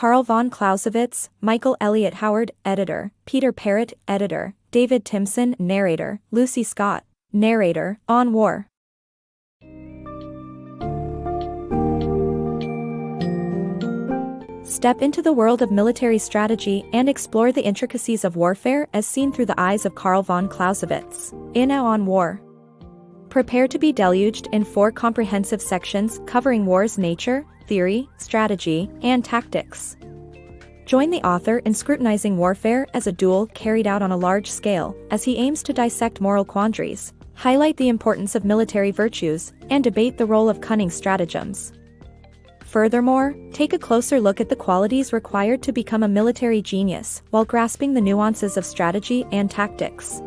Carl von Clausewitz, Michael Eliot Howard, editor, Peter Paret, editor, David Timson, narrator, Lucy Scott, narrator, On War. Step into the world of military strategy and explore the intricacies of warfare as seen through the eyes of Carl von Clausewitz. In Now on War. Prepare to be deluged in 4 comprehensive sections covering war's nature, theory, strategy, and tactics. Join the author in scrutinizing warfare as a duel carried out on a large scale, as he aims to dissect moral quandaries, highlight the importance of military virtues, and debate the role of cunning stratagems. Furthermore, take a closer look at the qualities required to become a military genius while grasping the nuances of strategy and tactics.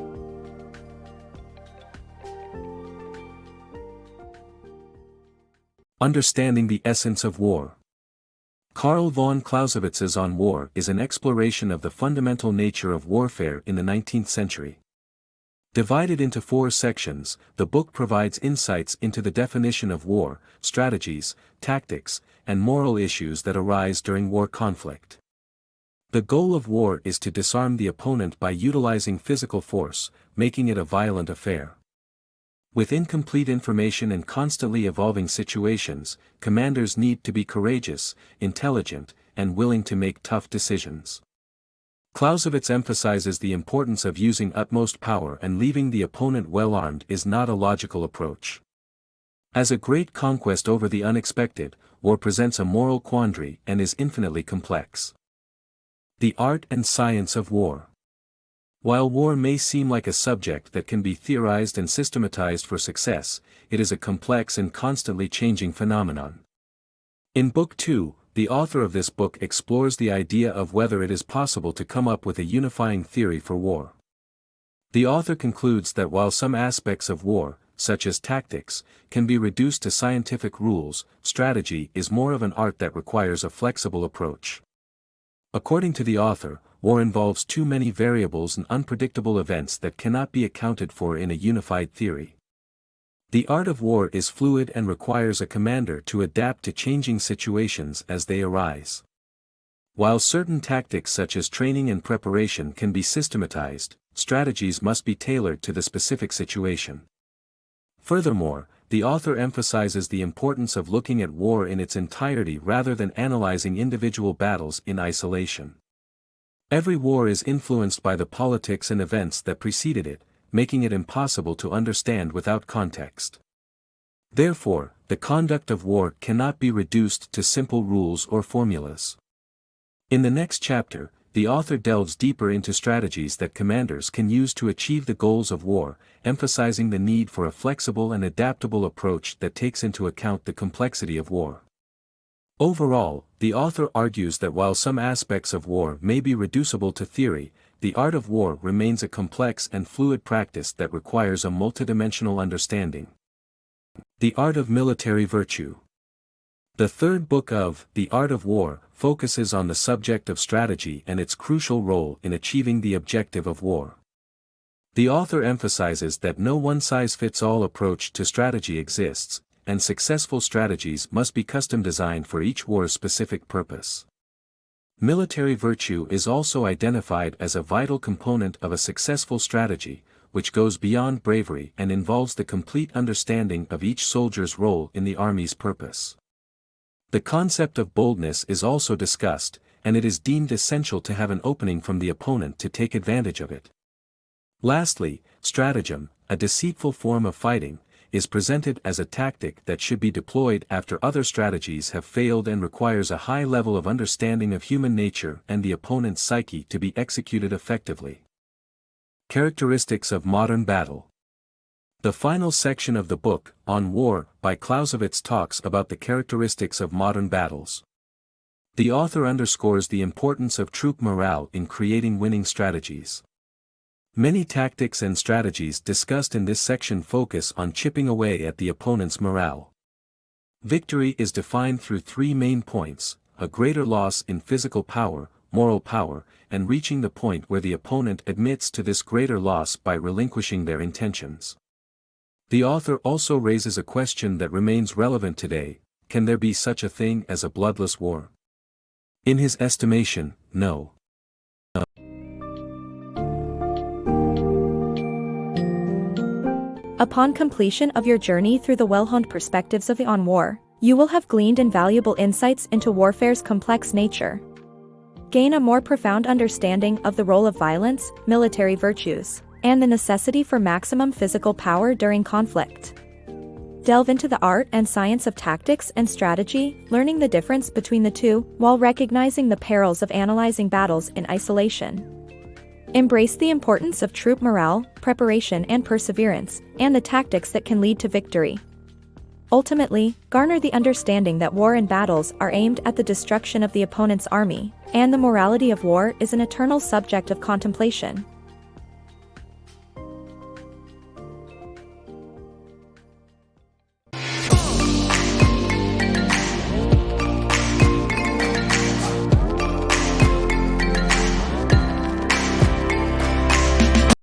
Understanding the Essence of War. Carl von Clausewitz's On War is an exploration of the fundamental nature of warfare in the 19th century. Divided into 4 sections, the book provides insights into the definition of war, strategies, tactics, and moral issues that arise during war conflict. The goal of war is to disarm the opponent by utilizing physical force, making it a violent affair. With incomplete information and constantly evolving situations, commanders need to be courageous, intelligent, and willing to make tough decisions. Clausewitz emphasizes the importance of using utmost power, and leaving the opponent well-armed is not a logical approach. As a great conquest over the unexpected, war presents a moral quandary and is infinitely complex. The art and science of war. While war may seem like a subject that can be theorized and systematized for success, it is a complex and constantly changing phenomenon. In Book 2, the author of this book explores the idea of whether it is possible to come up with a unifying theory for war. The author concludes that while some aspects of war, such as tactics, can be reduced to scientific rules, strategy is more of an art that requires a flexible approach. According to the author, war involves too many variables and unpredictable events that cannot be accounted for in a unified theory. The art of war is fluid and requires a commander to adapt to changing situations as they arise. While certain tactics such as training and preparation can be systematized, strategies must be tailored to the specific situation. Furthermore, the author emphasizes the importance of looking at war in its entirety rather than analyzing individual battles in isolation. Every war is influenced by the politics and events that preceded it, making it impossible to understand without context. Therefore, the conduct of war cannot be reduced to simple rules or formulas. In the next chapter, the author delves deeper into strategies that commanders can use to achieve the goals of war, emphasizing the need for a flexible and adaptable approach that takes into account the complexity of war. Overall, the author argues that while some aspects of war may be reducible to theory, the art of war remains a complex and fluid practice that requires a multidimensional understanding. The Art of Military Virtue. The third book of The Art of War focuses on the subject of strategy and its crucial role in achieving the objective of war. The author emphasizes that no one-size-fits-all approach to strategy exists, and successful strategies must be custom-designed for each war's specific purpose. Military virtue is also identified as a vital component of a successful strategy, which goes beyond bravery and involves the complete understanding of each soldier's role in the army's purpose. The concept of boldness is also discussed, and it is deemed essential to have an opening from the opponent to take advantage of it. Lastly, stratagem, a deceitful form of fighting, is presented as a tactic that should be deployed after other strategies have failed and requires a high level of understanding of human nature and the opponent's psyche to be executed effectively. Characteristics of modern battle. The final section of the book, On War, by Clausewitz talks about the characteristics of modern battles. The author underscores the importance of troop morale in creating winning strategies. Many tactics and strategies discussed in this section focus on chipping away at the opponent's morale. Victory is defined through 3 main points: a greater loss in physical power, moral power, and reaching the point where the opponent admits to this greater loss by relinquishing their intentions. The author also raises a question that remains relevant today: can there be such a thing as a bloodless war? In his estimation, no. Upon completion of your journey through the well-honed perspectives of the On War, you will have gleaned invaluable insights into warfare's complex nature. Gain a more profound understanding of the role of violence, military virtues, and the necessity for maximum physical power during conflict. Delve into the art and science of tactics and strategy, learning the difference between the two, while recognizing the perils of analyzing battles in isolation. Embrace the importance of troop morale, preparation and perseverance, and the tactics that can lead to victory. Ultimately, garner the understanding that war and battles are aimed at the destruction of the opponent's army, and the morality of war is an eternal subject of contemplation.